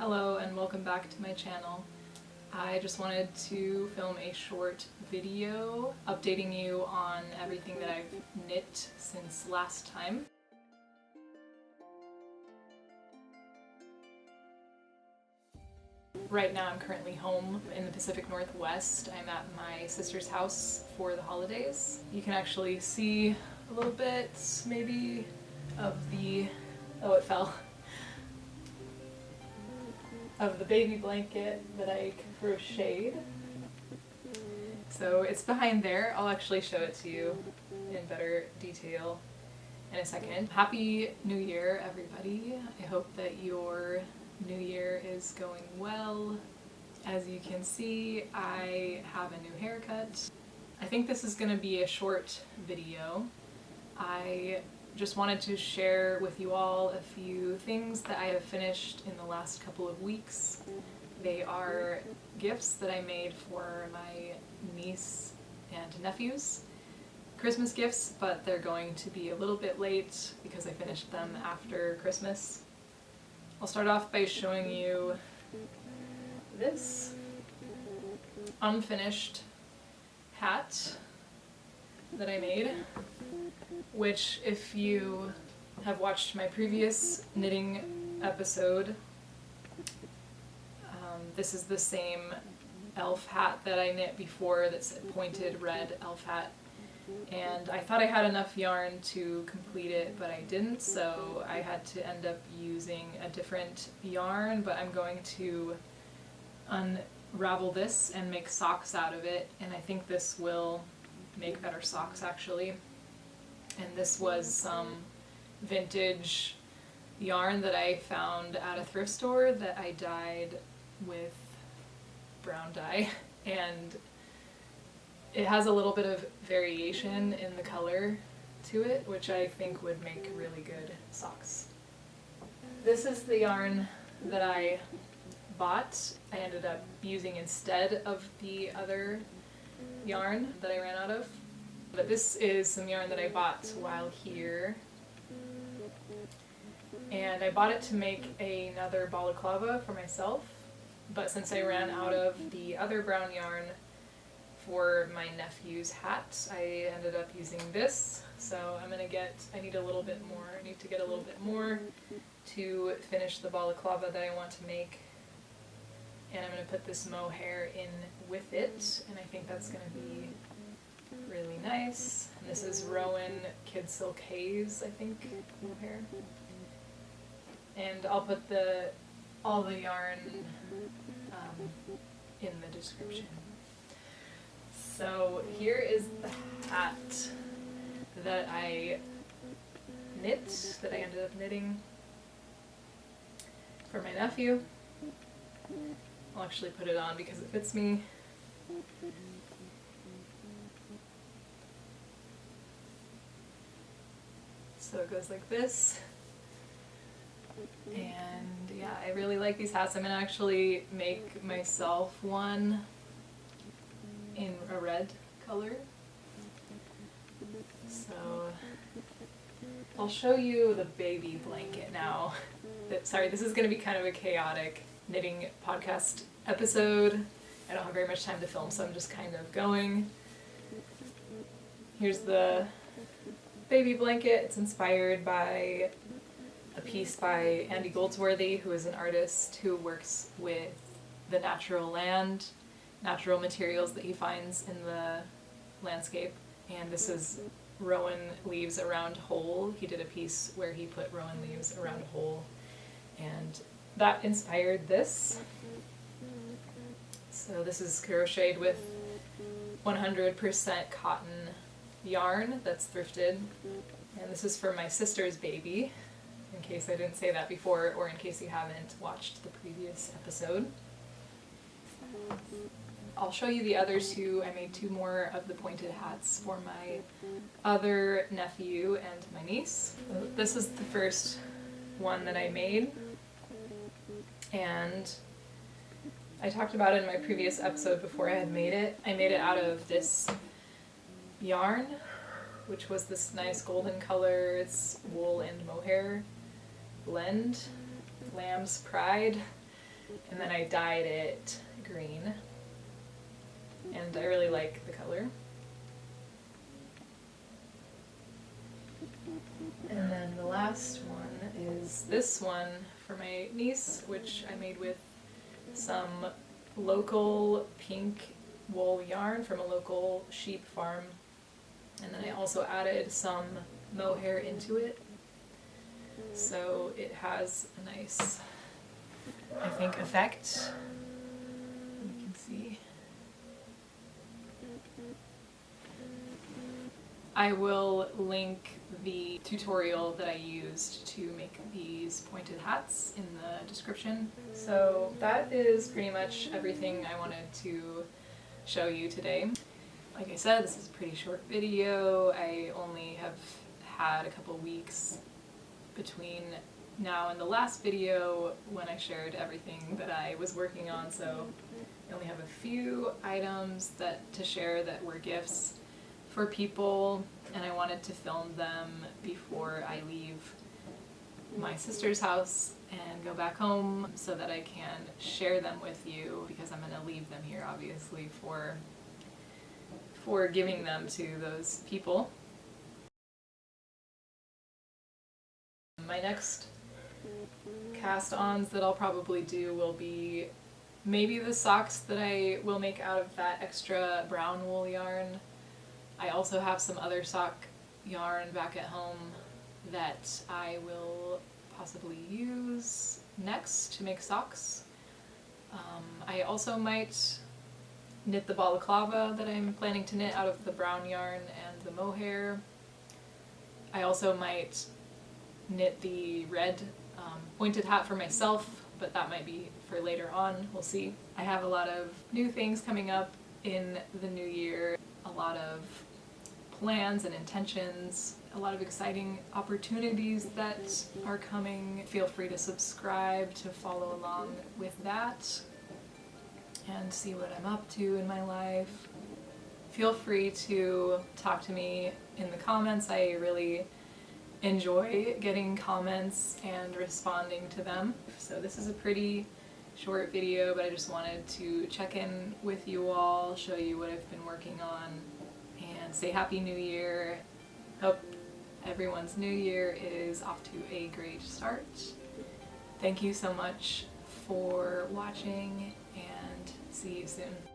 Hello and welcome back to my channel. I just wanted to film a short video updating you on everything that I've knit since last time. Right now I'm currently home in the Pacific Northwest. I'm at my sister's house for the holidays. You can actually see a little bit maybe of the, oh it fell, of the baby blanket that I crocheted. So it's behind there. I'll actually show it to you in better detail in a second. Happy New Year, everybody. I hope that your New Year is going well. As you can see, I have a new haircut. I think this is going to be a short video. I just wanted to share with you all a few things that I have finished in the last couple of weeks. They are gifts that I made for my niece and nephews. Christmas gifts, but they're going to be a little bit late because I finished them after Christmas. I'll start off by showing you this unfinished hat that I made, which if you have watched my previous knitting episode, this is the same elf hat that I knit before, that's a pointed red elf hat. And I thought I had enough yarn to complete it, but I didn't, so I had to end up using a different yarn, but I'm going to unravel this and make socks out of it, and I think this will make better socks actually. And this was some vintage yarn that I found at a thrift store that I dyed with brown dye, and it has a little bit of variation in the color to it, which I think would make really good socks. This is the yarn that I bought. I ended up using instead of the other yarn that I ran out of. But this is some yarn that I bought while here. And I bought it to make another balaclava for myself, but since I ran out of the other brown yarn for my nephew's hat, I ended up using this. So I need a little bit more. I need to get a little bit more to finish the balaclava that I want to make. And I'm going to put this mohair in with it, and I think that's going to be really nice. And this is Rowan kidsilk haze, I think, mohair. And I'll put all the yarn in the description. So here is the hat that I knit, that I ended up knitting for my nephew. I'll actually put it on because it fits me. So it goes like this. And yeah, I really like these hats. I'm going to actually make myself one in a red color. So I'll show you the baby blanket now. Sorry, this is going to be kind of a chaotic knitting podcast episode. I don't have very much time to film, so I'm just kind of going. Here's the baby blanket. It's inspired by a piece by Andy Goldsworthy, who is an artist who works with the natural materials that he finds in the landscape. And this is Rowan leaves around hole. He did a piece where he put Rowan leaves around a hole, and that inspired this. So this is crocheted with 100% cotton yarn that's thrifted, and this is for my sister's baby, in case I didn't say that before, or in case you haven't watched the previous episode. I'll show you the others too. I made 2 more of the pointed hats for my other nephew and my niece. This is the first one that I made, and I talked about it in my previous episode before I had made it. I made it out of this yarn, which was this nice golden color. It's wool and mohair blend, Lamb's Pride. and then I dyed it green, and I really like the color. And then the last one is this one for my niece, which I made with some local pink wool yarn from a local sheep farm. And then I also added some mohair into it. So it has a nice, I think, effect. You can see. I will link the tutorial that I used to make these pointed hats in the description. So that is pretty much everything I wanted to show you today. Like I said, this is a pretty short video. I only have had a couple weeks between now and the last video when I shared everything that I was working on, so I only have a few items to share that were gifts for people, and I wanted to film them before I leave my sister's house and go back home so that I can share them with you, because I'm going to leave them here obviously for giving them to those people. My next cast-ons that I'll probably do will be maybe the socks that I will make out of that extra brown wool yarn. I also have some other sock yarn back at home that I will possibly use next to make socks. I also might knit the balaclava that I'm planning to knit out of the brown yarn and the mohair. I also might knit the red pointed hat for myself, but that might be for later on, we'll see. I have a lot of new things coming up in the new year, a lot of plans and intentions, a lot of exciting opportunities that are coming. Feel free to subscribe to follow along with that and see what I'm up to in my life. Feel free to talk to me in the comments. I really enjoy getting comments and responding to them. So this is a pretty short video, but I just wanted to check in with you all, show you what I've been working on, and say Happy New Year. Hope everyone's new year is off to a great start. Thank you so much for watching, and see you soon.